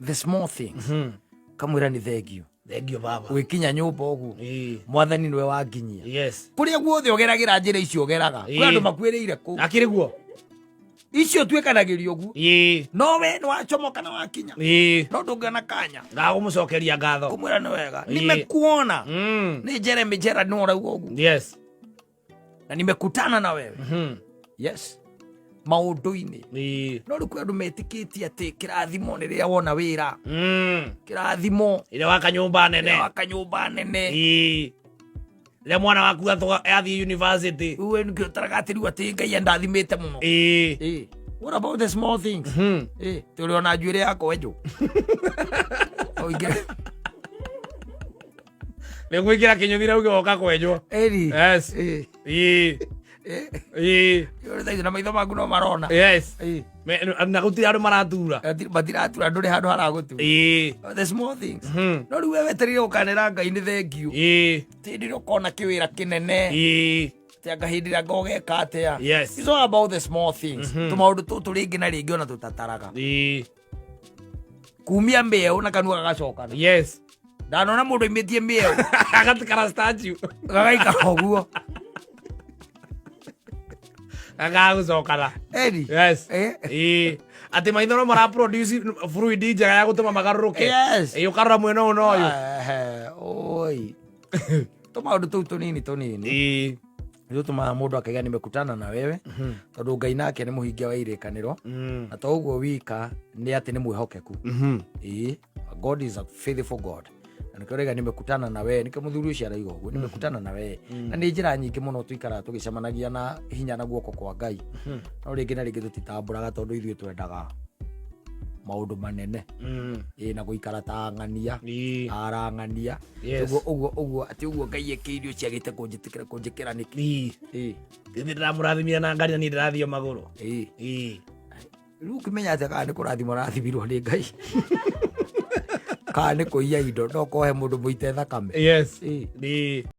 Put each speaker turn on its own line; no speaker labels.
the small things kamwira ni thengio
baba
wikinya nyumba ugu mwathani niwe wanginyia
yes
kuria guothe ogeragira njira icio ogeraga kwi andu makwirire ku
akiri guo
icio twikanagirio gu no we nwachomoka na wakinya no ndungana kanya
ndagumucokeria ngatho
kumwira ni wega nimekuona ni Jeremy Gerard no rauga ugu
yes
na nimekutana na wewe yes maundu-ini no riku andu metikitie ati kirathimo ni ria wona wira kirathimo
ile waka nyumba nene ile mwana waku athi university
uwe nikio taragatiri ati ngai andathimite muno what about the small things tuli ona njuire yako wejo oige
niguikira kinyuthira uge oka kwenjwo yes
yore thaithi na maitho maku no marona
yes na gutiri andu maratura
matiratura nduri handu haragutura the small things no riu weterire gukanira ngai ni thengio tindi ukona kiwira kinene tianga hindi ria ngogeka atia it's all about the small things tumaundu tutu ringi na ringi ona tutataraga kumia mbeu na kanua gagacokana
yes
ndanona mundu imitie mbeu
agatikara statue
gagaikara uguo
agagucokana yes ati maithoro mara produce fluid njega ya gutuma magaruruke ukarora mwena uno uyu
oi tumaundu tuu tunini ndio tuma mundu akaiga nimekutana na wewe tondu ngai nake ni muhingia wa irikaniro na to uguo wika ni ati ni mwihokeku God is a faithful God na nikorega nimekutana na wewe nikamuthuri ucio araiga uguo nimekutana na wewe na ni njira nyingi muno tuikara tugicemanagia na hinya na guoko kwa ngai no ringi na ringi tutitamburaga tondu ithuĩ twendaga maundu manene na guikara ta ng'ania arang'ania uguo ati uguo ngai ekirio ciagite kunjikira niki
thithi ndiramurathimia na ngari na ni ndirathio maguru
riu kimenya ati kana ni kurathimo rathimirwo ni ngai kana ni kuiya indo no kohe mundu muite thakame
yes